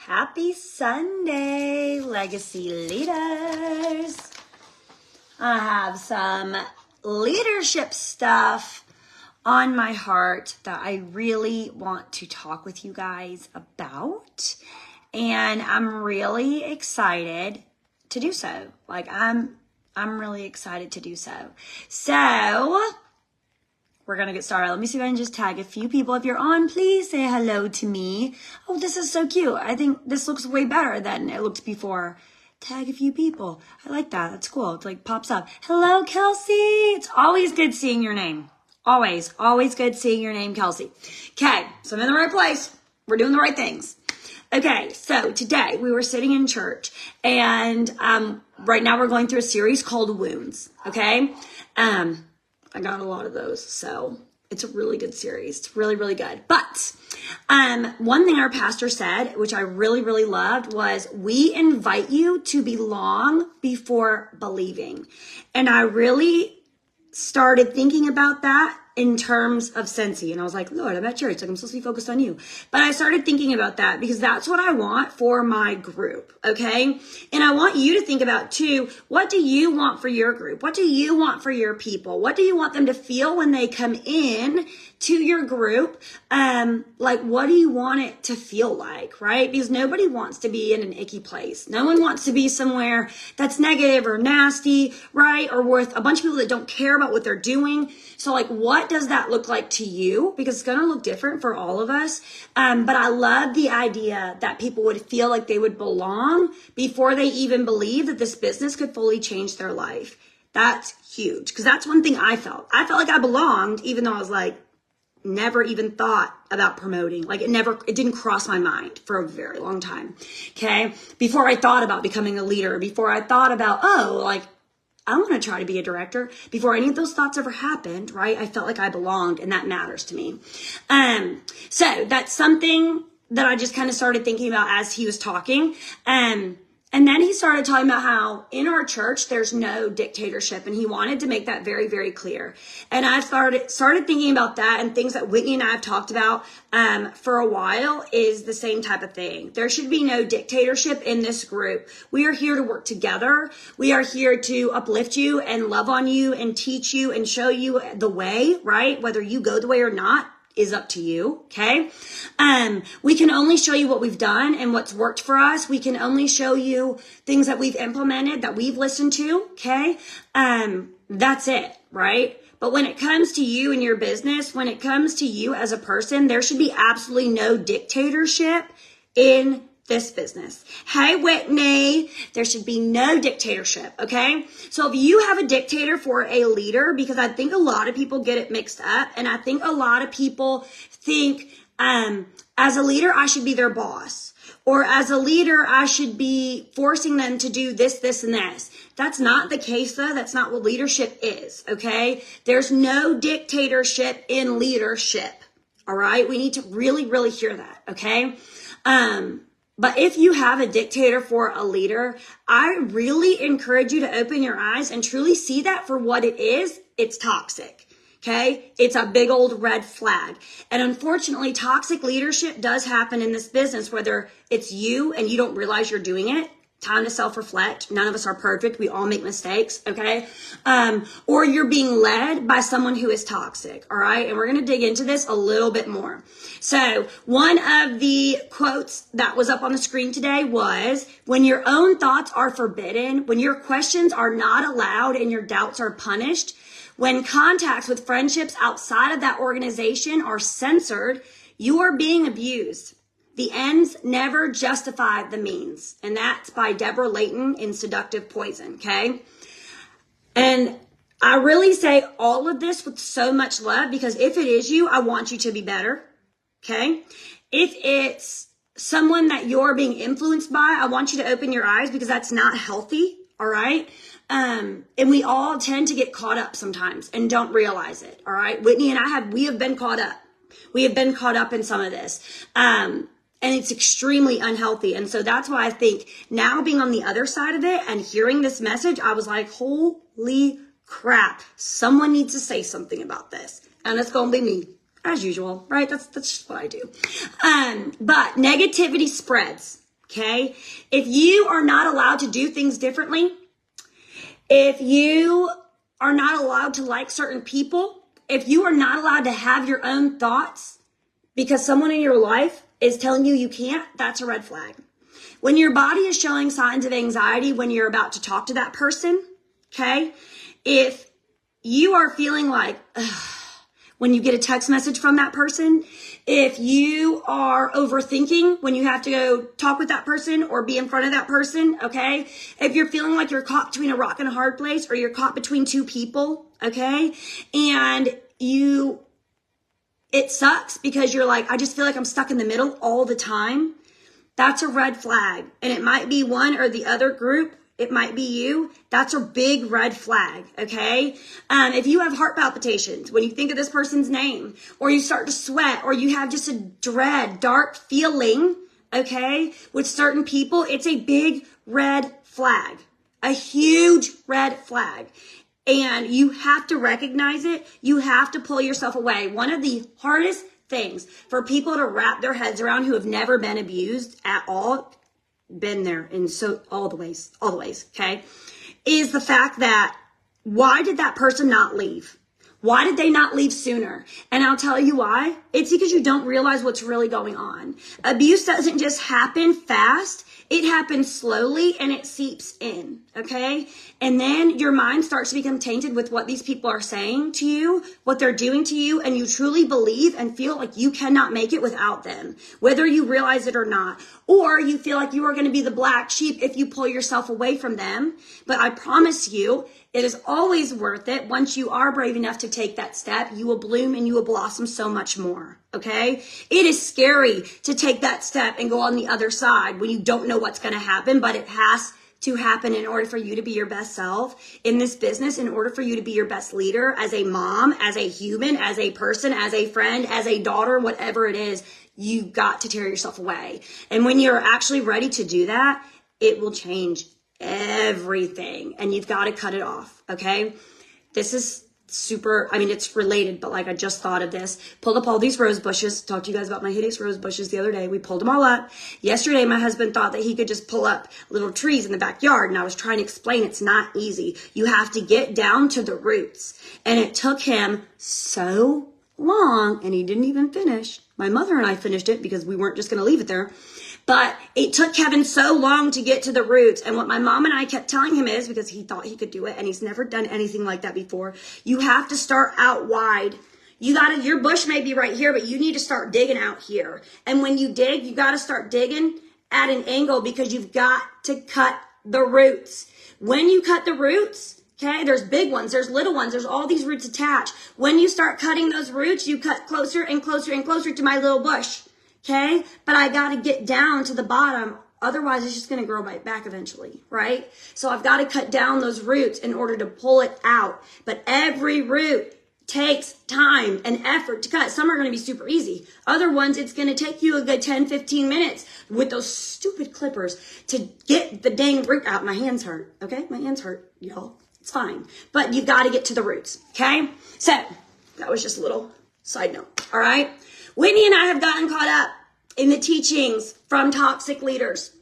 Happy Sunday, Legacy Leaders. I have some leadership stuff on my heart that I really want to talk with you guys about. And I'm really excited to do so. I'm really excited to do so. So we're going to get started. Let me see if I can just tag a few people. If you're on, please say hello to me. Oh, this is so cute. I think this looks way better than it looked before. Tag a few people. I like that. That's cool. It's like pops up. Hello, Kelsey. It's always good seeing your name. Always good seeing your name, Kelsey. Okay, so I'm in the right place. We're doing the right things. Okay, so today we were sitting in church, and right now we're going through a series called Wounds. Okay, I got a lot of those, so it's a really good series. It's really, really good. But one thing our pastor said, which I really, really loved, was we invite you to belong before believing. And I really started thinking about that in terms of Sensi. And I was like, Lord, I'm at church. I'm supposed to be focused on you. But I started thinking about that because that's what I want for my group. Okay. And I want you to think about too, what do you want for your group? What do you want for your people? What do you want them to feel when they come in to your group? What do you want it to feel like, right? Because nobody wants to be in an icky place. No one wants to be somewhere that's negative or nasty, right? Or with a bunch of people that don't care about what they're doing. So what does that look like to you? Because it's going to look different for all of us. But I love the idea that people would feel like they would belong before they even believe that this business could fully change their life. That's huge. Because that's one thing I felt. I felt like I belonged, even though I was never even thought about promoting. It didn't cross my mind for a very long time. Okay. Before I thought about becoming a leader, before I thought about, I want to try to be a director. Before any of those thoughts ever happened, right? I felt like I belonged, and that matters to me. So that's something that I just kind of started thinking about as he was talking. And then he started talking about how in our church, there's no dictatorship. And he wanted to make that very, very clear. And I started thinking about that, and things that Whitney and I have talked about for a while is the same type of thing. There should be no dictatorship in this group. We are here to work together. We are here to uplift you and love on you and teach you and show you the way, right? Whether you go the way or not is up to you, okay? We can only show you what we've done and what's worked for us. We can only show you things that we've implemented, that we've listened to, okay? That's it, right? But when it comes to you and your business, when it comes to you as a person, there should be absolutely no dictatorship in this business. Hey, Whitney, there should be no dictatorship, okay? So if you have a dictator for a leader, because I think a lot of people get it mixed up, and I think a lot of people think, as a leader, I should be their boss. Or as a leader, I should be forcing them to do this, this, and this. That's not the case, though. That's not what leadership is, okay? There's no dictatorship in leadership, all right? We need to really, really hear that, okay? But if you have a dictator for a leader, I really encourage you to open your eyes and truly see that for what it is. It's toxic. Okay. It's a big old red flag. And unfortunately, toxic leadership does happen in this business, whether it's you and you don't realize you're doing it. Time to self-reflect. None of us are perfect. We all make mistakes, okay? Or you're being led by someone who is toxic, all right? And we're going to dig into this a little bit more. So one of the quotes that was up on the screen today was, when your own thoughts are forbidden, when your questions are not allowed and your doubts are punished, when contacts with friendships outside of that organization are censored, you are being abused. The ends never justify the means. And that's by Deborah Layton in Seductive Poison, okay? And I really say all of this with so much love, because if it is you, I want you to be better, okay? If it's someone that you're being influenced by, I want you to open your eyes, because that's not healthy, all right? And we all tend to get caught up sometimes and don't realize it, all right? Whitney and we have been caught up. We have been caught up in some of this. And it's extremely unhealthy. And so that's why I think now, being on the other side of it and hearing this message, I was like, holy crap, someone needs to say something about this. And it's going to be me, as usual, right? That's just what I do. But negativity spreads. okay? If you are not allowed to do things differently, if you are not allowed to like certain people, if you are not allowed to have your own thoughts because someone in your life is telling you you can't, that's a red flag. When your body is showing signs of anxiety when you're about to talk to that person, okay? If you are feeling like, when you get a text message from that person, if you are overthinking when you have to go talk with that person or be in front of that person, okay? If you're feeling like you're caught between a rock and a hard place, or you're caught between two people, okay? And it sucks because you're like, I just feel like I'm stuck in the middle all the time. That's a red flag. And it might be one or the other group. It might be you. That's a big red flag, okay? If you have heart palpitations when you think of this person's name, or you start to sweat, or you have just a dread, dark feeling, okay, with certain people, it's a big red flag, a huge red flag. And you have to recognize it. You have to pull yourself away. One of the hardest things for people to wrap their heads around who have never been abused at all, been there in all the ways, okay, is the fact that why did that person not leave? Why did they not leave sooner? And I'll tell you why. It's because you don't realize what's really going on. Abuse doesn't just happen fast. It happens slowly and it seeps in, okay? And then your mind starts to become tainted with what these people are saying to you, what they're doing to you, and you truly believe and feel like you cannot make it without them, whether you realize it or not. Or you feel like you are going to be the black sheep if you pull yourself away from them. But I promise you, it is always worth it. Once you are brave enough to take that step, you will bloom and you will blossom so much more, okay? It is scary to take that step and go on the other side when you don't know what's going to happen, but it has to happen in order for you to be your best self in this business, in order for you to be your best leader as a mom, as a human, as a person, as a friend, as a daughter, whatever it is. You got to tear yourself away. And when you're actually ready to do that, it will change everything, and you've got to cut it off, okay? This is super, I mean, it's related, but like I just thought of this. Pulled up all these rose bushes. Talked to you guys about my hideous rose bushes the other day. We pulled them all up. Yesterday, my husband thought that he could just pull up little trees in the backyard, and I was trying to explain it's not easy. You have to get down to the roots, and it took him so long, and he didn't even finish. My mother and I finished it because we weren't just going to leave it there. But it took Kevin so long to get to the roots. And what my mom and I kept telling him is, because he thought he could do it and he's never done anything like that before, you have to start out wide. Your bush may be right here, but you need to start digging out here. And when you dig, you got to start digging at an angle because you've got to cut the roots. When you cut the roots, okay, there's big ones, there's little ones, there's all these roots attached. When you start cutting those roots, you cut closer and closer and closer to my little bush. Okay, but I got to get down to the bottom. Otherwise, it's just going to grow right back eventually, right? So I've got to cut down those roots in order to pull it out. But every root takes time and effort to cut. Some are going to be super easy. Other ones, it's going to take you a good 10, 15 minutes with those stupid clippers to get the dang root out. My hands hurt, okay? My hands hurt, y'all. It's fine. But you got to get to the roots, okay? So that was just a little side note, all right? Whitney and I have gotten caught up in the teachings from toxic leaders.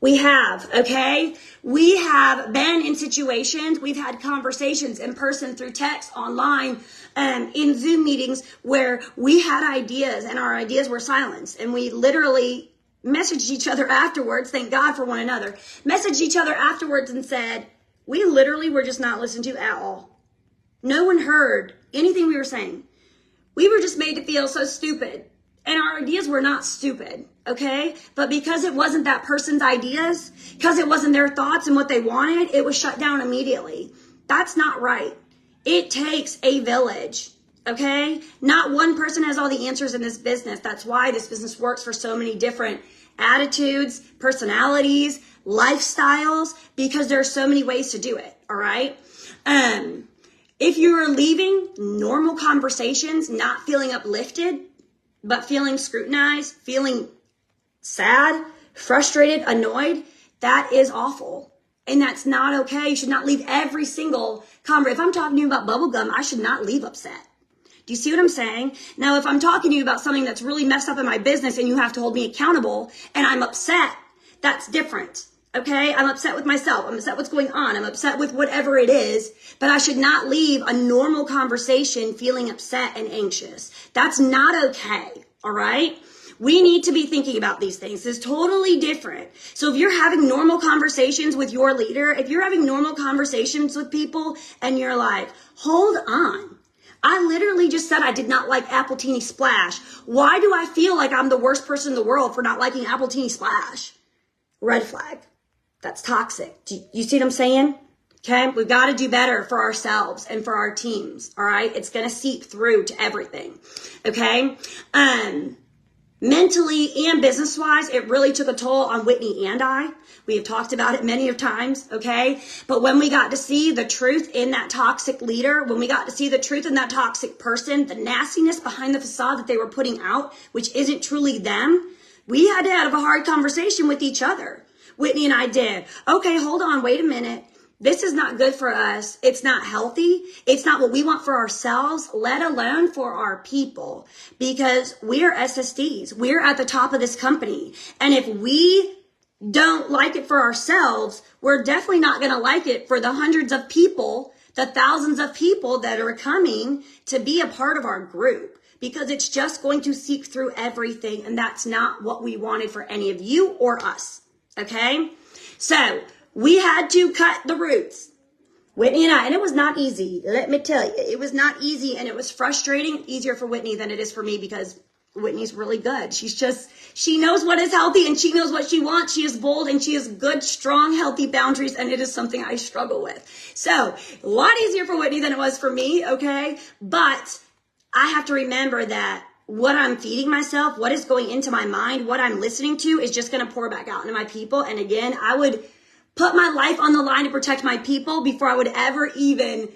We have, okay? We have been in situations, we've had conversations in person, through text, online, in Zoom meetings where we had ideas and our ideas were silenced. And we literally messaged each other afterwards, thank God for one another, messaged each other afterwards and said, we literally were just not listened to at all. No one heard anything we were saying. We were just made to feel so stupid. And our ideas were not stupid, okay? But because it wasn't that person's ideas, because it wasn't their thoughts and what they wanted, it was shut down immediately. That's not right. It takes a village, okay? Not one person has all the answers in this business. That's why this business works for so many different attitudes, personalities, lifestyles, because there are so many ways to do it, all right? If you are leaving normal conversations, not feeling uplifted, but feeling scrutinized, feeling sad, frustrated, annoyed, that is awful. And that's not okay. You should not leave every single conversation. If I'm talking to you about bubblegum, I should not leave upset. Do you see what I'm saying? Now, if I'm talking to you about something that's really messed up in my business and you have to hold me accountable and I'm upset, That's different. Okay, I'm upset with myself. I'm upset what's going on. I'm upset with whatever it is, but I should not leave a normal conversation feeling upset and anxious. That's not okay, all right? We need to be thinking about these things. It's totally different. So if you're having normal conversations with your leader, if you're having normal conversations with people and you're like, hold on. I literally just said I did not like Appletini Splash. Why do I feel like I'm the worst person in the world for not liking Appletini Splash? Red flag. That's toxic. Do you see what I'm saying? Okay, we've got to do better for ourselves and for our teams. All right, it's going to seep through to everything. Okay, mentally and business-wise, it really took a toll on Whitney and I. We have talked about it many of times, okay? But when we got to see the truth in that toxic leader, when we got to see the truth in that toxic person, the nastiness behind the facade that they were putting out, which isn't truly them, we had to have a hard conversation with each other. Whitney and I did. Okay, hold on, wait a minute. This is not good for us. It's not healthy. It's not what we want for ourselves, let alone for our people, because we're SSDs. We're at the top of this company. And if we don't like it for ourselves, we're definitely not going to like it for the hundreds of people, the thousands of people that are coming to be a part of our group, because it's just going to seep through everything. And that's not what we wanted for any of you or us. Okay? So we had to cut the roots, Whitney and I, and it was not easy. Let me tell you, it was not easy, and it was frustrating, easier for Whitney than it is for me, because Whitney's really good. She knows what is healthy, and she knows what she wants. She is bold, and she has good, strong, healthy boundaries, and it is something I struggle with. So a lot easier for Whitney than it was for me, okay? But I have to remember that what I'm feeding myself, what is going into my mind, what I'm listening to is just going to pour back out into my people. And again, I would put my life on the line to protect my people before I would ever even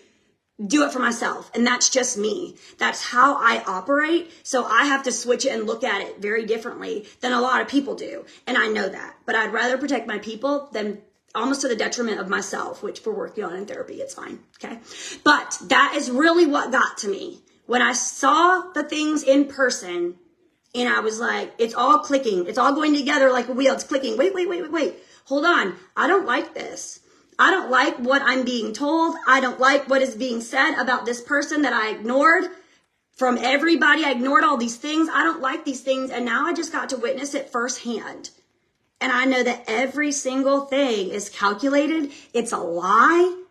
do it for myself. And that's just me. That's how I operate. So I have to switch it and look at it very differently than a lot of people do. And I know that. But I'd rather protect my people than almost to the detriment of myself, which we're working on in therapy. It's fine. Okay. But that is really what got to me. When I saw the things in person and I was like, it's all clicking. It's all going together like a wheel. It's clicking. Wait. Hold on. I don't like this. I don't like what I'm being told. I don't like what is being said about this person that I ignored from everybody. I ignored all these things. I don't like these things. And now I just got to witness it firsthand. And I know that every single thing is calculated. It's a lie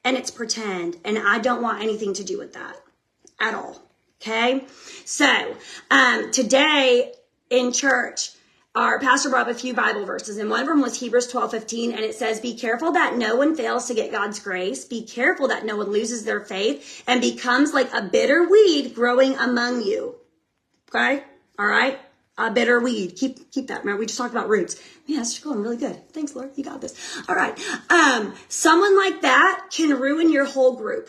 and it's pretend. And I don't want anything to do with that at all. Okay. So, today in church, our pastor brought up a few Bible verses, and one of them was Hebrews 12:15, and it says, be careful that no one fails to get God's grace. Be careful that no one loses their faith and becomes like a bitter weed growing among you. Okay? All right? A bitter weed. Keep that. Remember, we just talked about roots. Yeah, that's going really good. Thanks, Lord. You got this. All right. Someone like that can ruin your whole group.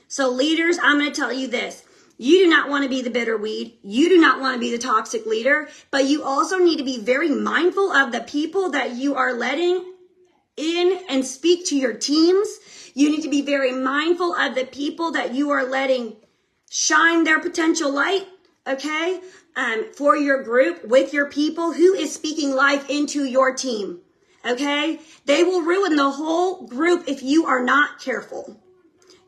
So leaders, I'm going to tell you this. You do not want to be the bitter weed. You do not want to be the toxic leader, but you also need to be very mindful of the people that you are letting in and speak to your teams. You need to be very mindful of the people that you are letting shine their potential light, okay, for your group, with your people. Who is speaking life into your team, okay? They will ruin the whole group if you are not careful.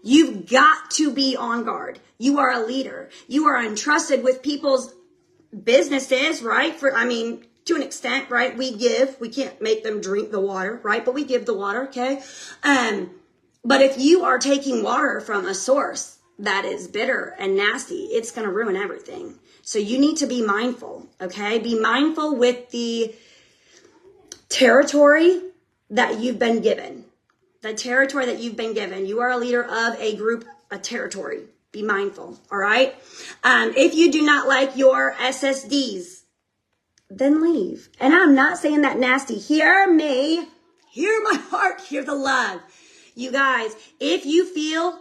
You've got to be on guard. You are a leader. You are entrusted with people's businesses, right? To an extent, right? We give. We can't make them drink the water, right? But we give the water, okay? But if you are taking water from a source that is bitter and nasty, it's going to ruin everything. So you need to be mindful, okay? Be mindful with the territory that you've been given. The territory that you've been given. You are a leader of a group, a territory. Be mindful, all right? If you do not like your SSDs, then leave. And I'm not saying that nasty. Hear me. Hear my heart. Hear the love. You guys, if you feel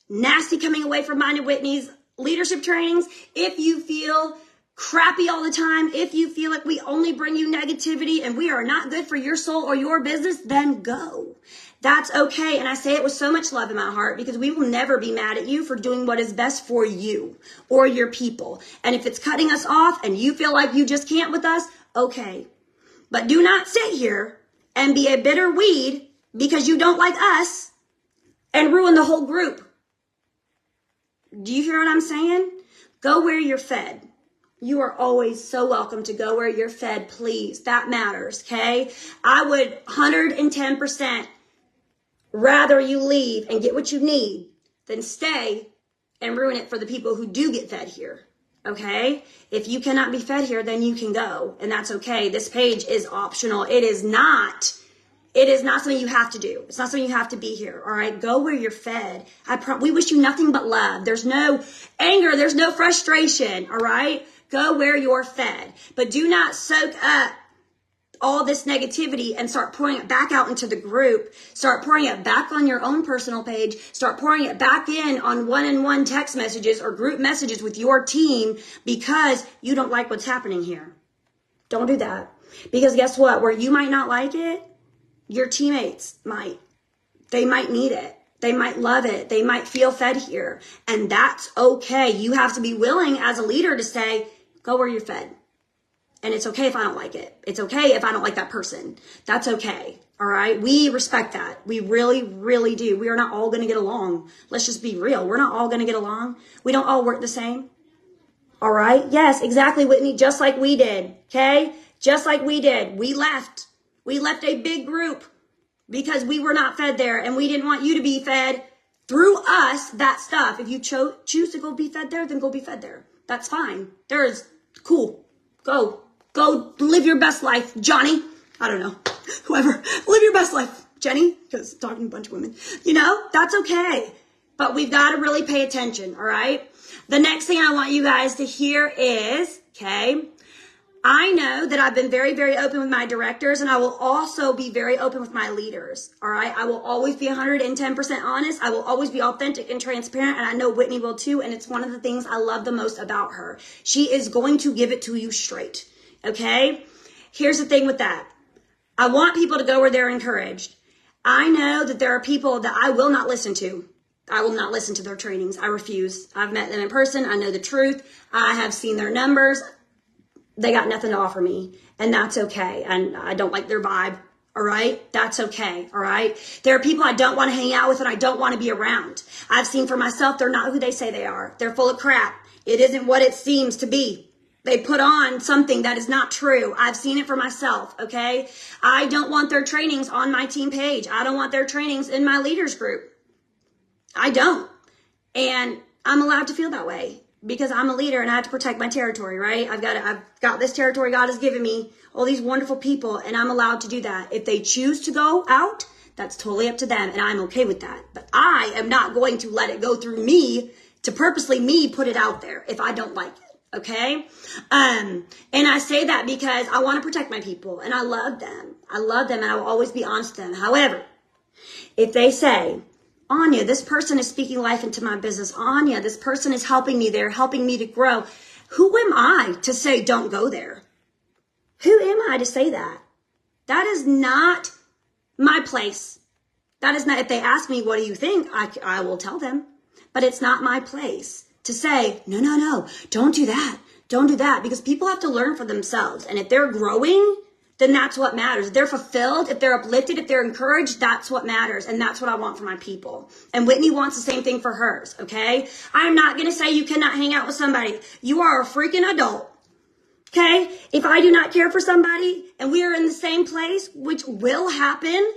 nasty coming away from mine and Whitney's leadership trainings, if you feel crappy all the time, if you feel like we only bring you negativity and we are not good for your soul or your business, then go. That's okay. And I say it with so much love in my heart, because we will never be mad at you for doing what is best for you or your people. And if it's cutting us off and you feel like you just can't with us, okay. But do not sit here and be a bitter weed because you don't like us and ruin the whole group. Do you hear what I'm saying? Go where you're fed. You are always so welcome to go where you're fed, please. That matters, okay? I would 110% rather you leave and get what you need than stay and ruin it for the people who do get fed here, okay? If you cannot be fed here, then you can go, and that's okay. This page is optional. It is not something you have to do. It's not something you have to be here, all right? Go where you're fed. We wish you nothing but love. There's no anger. There's no frustration, all right? Go where you're fed. But do not soak up all this negativity and start pouring it back out into the group. Start pouring it back on your own personal page. Start pouring it back in on one-on-one text messages or group messages with your team because you don't like what's happening here. Don't do that. Because guess what? Where you might not like it, your teammates might. They might need it. They might love it. They might feel fed here. And that's okay. You have to be willing as a leader to say, go where you're fed. And it's okay if I don't like it. It's okay if I don't like that person. That's okay. All right. We respect that. We really, really do. We are not all going to get along. Let's just be real. We're not all going to get along. We don't all work the same. All right. Yes, exactly, Whitney. Just like we did. Okay. Just like we did. We left. We left a big group because we were not fed there and we didn't want you to be fed through us that stuff. If you choose to go be fed there, then go be fed there. That's fine. Cool. Go live your best life, Johnny. I don't know. Whoever. Live your best life, Jenny, because talking to a bunch of women. You know, that's okay. But we've got to really pay attention, all right? The next thing I want you guys to hear is, okay, I know that I've been very, very open with my directors, and I will also be very open with my leaders, all right? I will always be 110% honest. I will always be authentic and transparent, and I know Whitney will too, and it's one of the things I love the most about her. She is going to give it to you straight, okay? Here's the thing with that. I want people to go where they're encouraged. I know that there are people that I will not listen to. I will not listen to their trainings. I refuse. I've met them in person. I know the truth. I have seen their numbers. They got nothing to offer me, and that's okay. And I don't like their vibe, all right? That's okay, all right? There are people I don't want to hang out with and I don't want to be around. I've seen for myself, they're not who they say they are. They're full of crap. It isn't what it seems to be. They put on something that is not true. I've seen it for myself, okay? I don't want their trainings on my team page. I don't want their trainings in my leaders group. I don't. And I'm allowed to feel that way. Because I'm a leader and I have to protect my territory, right? I've got this territory God has given me, all these wonderful people, and I'm allowed to do that. If they choose to go out, that's totally up to them, and I'm okay with that. But I am not going to let it go through me to purposely put it out there if I don't like it, okay? And I say that because I want to protect my people, and I love them. I love them, and I will always be honest with them. However, if they say, Anya, this person is speaking life into my business. Anya, this person is helping me. They're helping me to grow. Who am I to say don't go there? Who am I to say that? That is not my place. That is not, if they ask me, what do you think? I will tell them. But it's not my place to say, no, don't do that. Don't do that. Because people have to learn for themselves. And if they're growing, then that's what matters. If they're fulfilled, if they're uplifted, if they're encouraged, that's what matters. And that's what I want for my people. And Whitney wants the same thing for hers, okay? I'm not going to say you cannot hang out with somebody. You are a freaking adult, okay? If I do not care for somebody and we are in the same place, which will happen,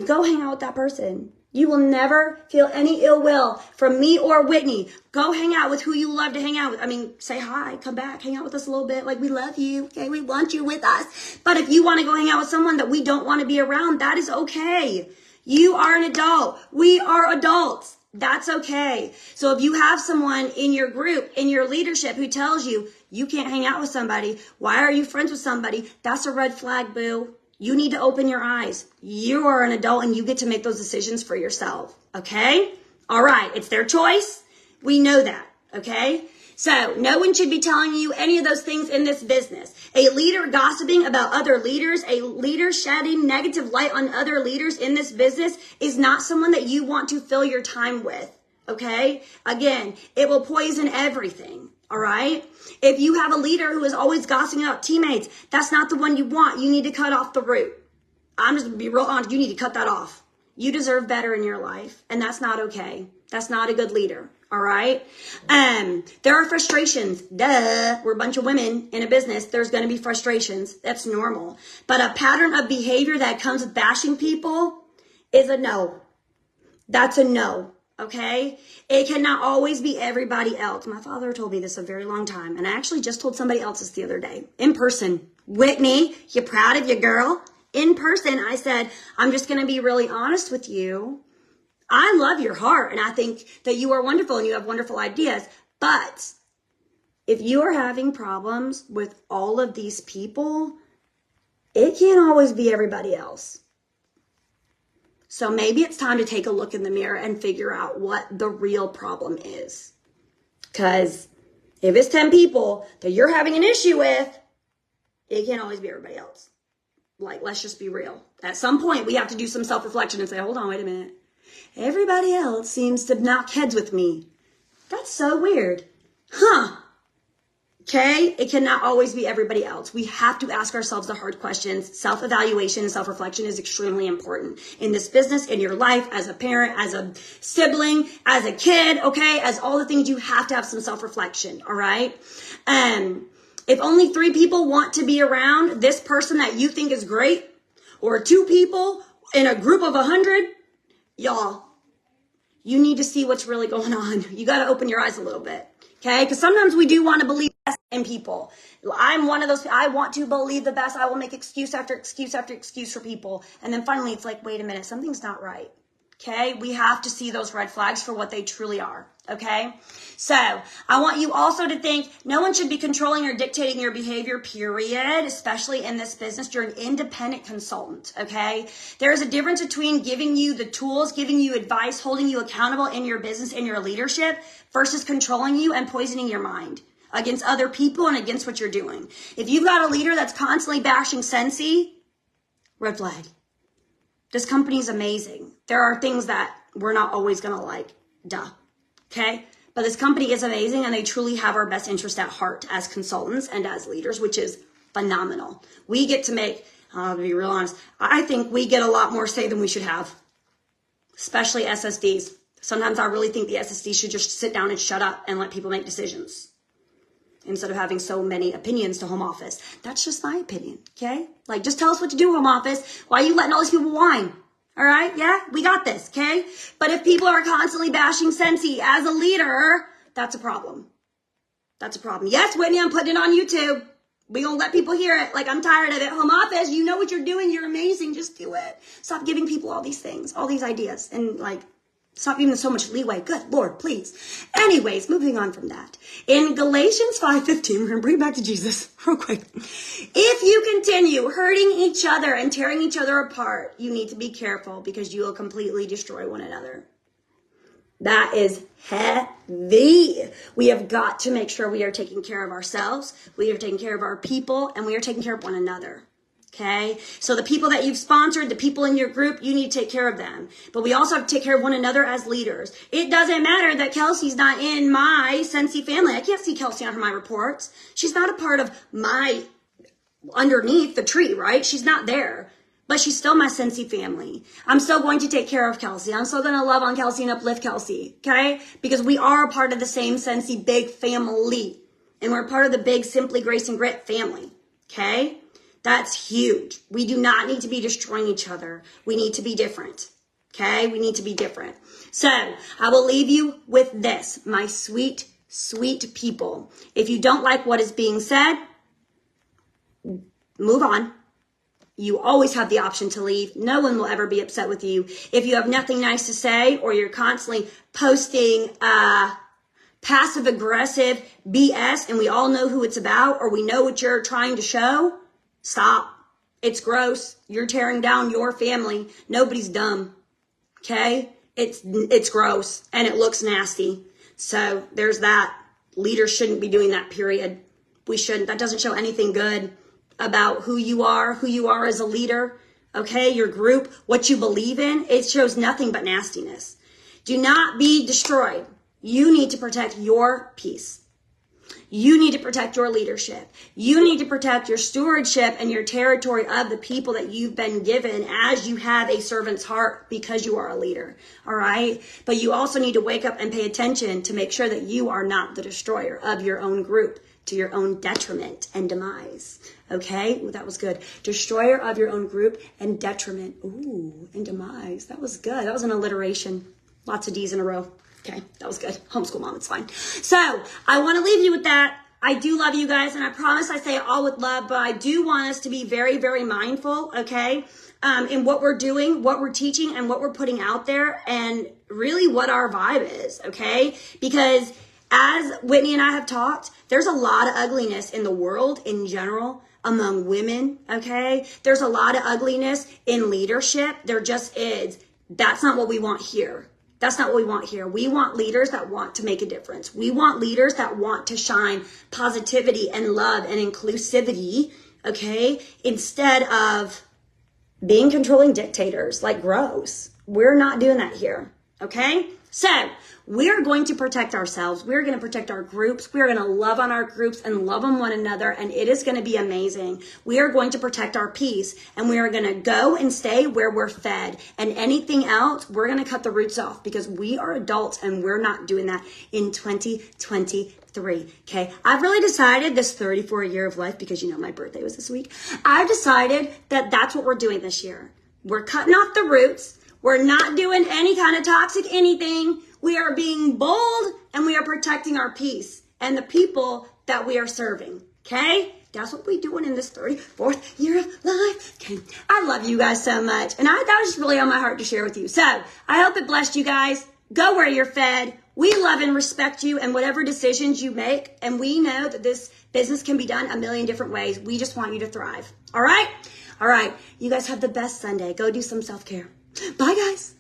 go hang out with that person. You will never feel any ill will from me or Whitney. Go hang out with who you love to hang out with. I mean, say hi, come back, hang out with us a little bit. Like, we love you, okay? We want you with us. But if you want to go hang out with someone that we don't want to be around, that is okay. You are an adult. We are adults. That's okay. So if you have someone in your group, in your leadership who tells you, you can't hang out with somebody, why are you friends with somebody? That's a red flag, boo. You need to open your eyes. You are an adult and you get to make those decisions for yourself. Okay? All right. It's their choice. We know that. Okay? So no one should be telling you any of those things in this business. A leader gossiping about other leaders, a leader shedding negative light on other leaders in this business is not someone that you want to fill your time with. Okay? Again, it will poison everything. all right? If you have a leader who is always gossiping about teammates, that's not the one you want. You need to cut off the root. I'm just going to be real honest. You need to cut that off. You deserve better in your life, and that's not okay. That's not a good leader, all right? There are frustrations. Duh. We're a bunch of women in a business. There's going to be frustrations. That's normal. But a pattern of behavior that comes with bashing people is a no. That's a no, okay? It cannot always be everybody else. My father told me this a very long time, and I actually just told somebody else this the other day in person. Whitney, you proud of your girl? In person, I said, I'm just going to be really honest with you. I love your heart, and I think that you are wonderful and you have wonderful ideas. But if you are having problems with all of these people, it can't always be everybody else. So maybe it's time to take a look in the mirror and figure out what the real problem is. Because if it's 10 people that you're having an issue with, it can't always be everybody else. Like, let's just be real. At some point, we have to do some self-reflection and say, hold on, wait a minute. Everybody else seems to knock heads with me. That's so weird. Huh. Okay? It cannot always be everybody else. We have to ask ourselves the hard questions. Self-evaluation and self-reflection is extremely important in this business, in your life, as a parent, as a sibling, as a kid, okay? As all the things, you have to have some self-reflection, all right? If only 3 people want to be around this person that you think is great, or 2 people in a group of 100, y'all, you need to see what's really going on. You got to open your eyes a little bit, okay? Because sometimes we do want to believe the best in people. I'm one of those, I want to believe the best. I will make excuse after excuse after excuse for people. And then finally, it's like, wait a minute, something's not right. Okay, we have to see those red flags for what they truly are, okay? So I want you also to think no one should be controlling or dictating your behavior, period, especially in this business. You're an independent consultant, okay? There's a difference between giving you the tools, giving you advice, holding you accountable in your business and your leadership versus controlling you and poisoning your mind against other people and against what you're doing. If you've got a leader that's constantly bashing Scentsy, red flag. This company is amazing. There are things that we're not always going to like. Duh. Okay? But this company is amazing, and they truly have our best interest at heart as consultants and as leaders, which is phenomenal. We get to make, to be real honest, I think we get a lot more say than we should have, especially SSDs. Sometimes I really think the SSD should just sit down and shut up and let people make decisions instead of having so many opinions to home office. That's just my opinion, okay? Like, just tell us what to do, home office. Why are you letting all these people whine? All right? Yeah, we got this, okay? But if people are constantly bashing Scentsy as a leader, that's a problem. That's a problem. Yes, Whitney, I'm putting it on YouTube. We gonna let people hear it. Like, I'm tired of it. Home office, you know what you're doing. You're amazing. Just do it. Stop giving people all these things, all these ideas, and like, stop giving them so much leeway. Good Lord, please. Anyways, moving on from that. In Galatians 5:15, we're going to bring it back to Jesus real quick. If you continue hurting each other and tearing each other apart, you need to be careful because you will completely destroy one another. That is heavy. We have got to make sure we are taking care of ourselves, we are taking care of our people, and we are taking care of one another. Okay, so the people that you've sponsored, the people in your group, you need to take care of them. But we also have to take care of one another as leaders. It doesn't matter that Kelsey's not in my Scentsy family. I can't see Kelsey on my reports. She's not a part of my underneath the tree, right? She's not there. But she's still my Scentsy family. I'm still going to take care of Kelsey. I'm still going to love on Kelsey and uplift Kelsey, okay? Because we are a part of the same Scentsy big family. And we're part of the big Simply Grace and Grit family, okay? That's huge. We do not need to be destroying each other. We need to be different. Okay? We need to be different. So I will leave you with this, my sweet, sweet people. If you don't like what is being said, move on. You always have the option to leave. No one will ever be upset with you. If you have nothing nice to say or you're constantly posting passive aggressive BS and we all know who it's about or we know what you're trying to show, stop. It's gross. You're tearing down your family. Nobody's dumb. Okay? It's gross and it looks nasty. So there's that. Leaders shouldn't be doing that, period. We shouldn't. That doesn't show anything good about who you are as a leader. Okay? Your group, what you believe in. It shows nothing but nastiness. Do not be destroyed. You need to protect your peace. You need to protect your leadership. You need to protect your stewardship and your territory of the people that you've been given as you have a servant's heart because you are a leader. All right. But you also need to wake up and pay attention to make sure that you are not the destroyer of your own group to your own detriment and demise. Okay. Ooh, that was good. Destroyer of your own group and detriment. Ooh, and demise. That was good. That was an alliteration. Lots of D's in a row. Okay, that was good. Homeschool mom, it's fine. So I want to leave you with that. I do love you guys, and I promise I say it all with love, but I do want us to be very, very mindful, okay, in what we're doing, what we're teaching, and what we're putting out there, and really what our vibe is, okay? Because as Whitney and I have talked, there's a lot of ugliness in the world in general among women, okay? There's a lot of ugliness in leadership. There just is. That's not what we want here. That's not what we want here. We want leaders that want to make a difference. We want leaders that want to shine positivity and love and inclusivity, okay? Instead of being controlling dictators, like gross. We're not doing that here, okay? So we're going to protect ourselves. We're going to protect our groups. We're going to love on our groups and love on one another. And it is going to be amazing. We are going to protect our peace, and we are going to go and stay where we're fed. And anything else, we're going to cut the roots off because we are adults and we're not doing that in 2023. Okay. I've really decided this 34 year of life, because you know, my birthday was this week. I've decided that that's what we're doing this year. We're cutting off the roots. We're not doing any kind of toxic anything. We are being bold, and we are protecting our peace and the people that we are serving. Okay? That's what we're doing in this 34th year of life. Okay. I love you guys so much. And that was just really on my heart to share with you. So I hope it blessed you guys. Go where you're fed. We love and respect you and whatever decisions you make. And we know that this business can be done a million different ways. We just want you to thrive. All right? All right. You guys have the best Sunday. Go do some self-care. Bye, guys.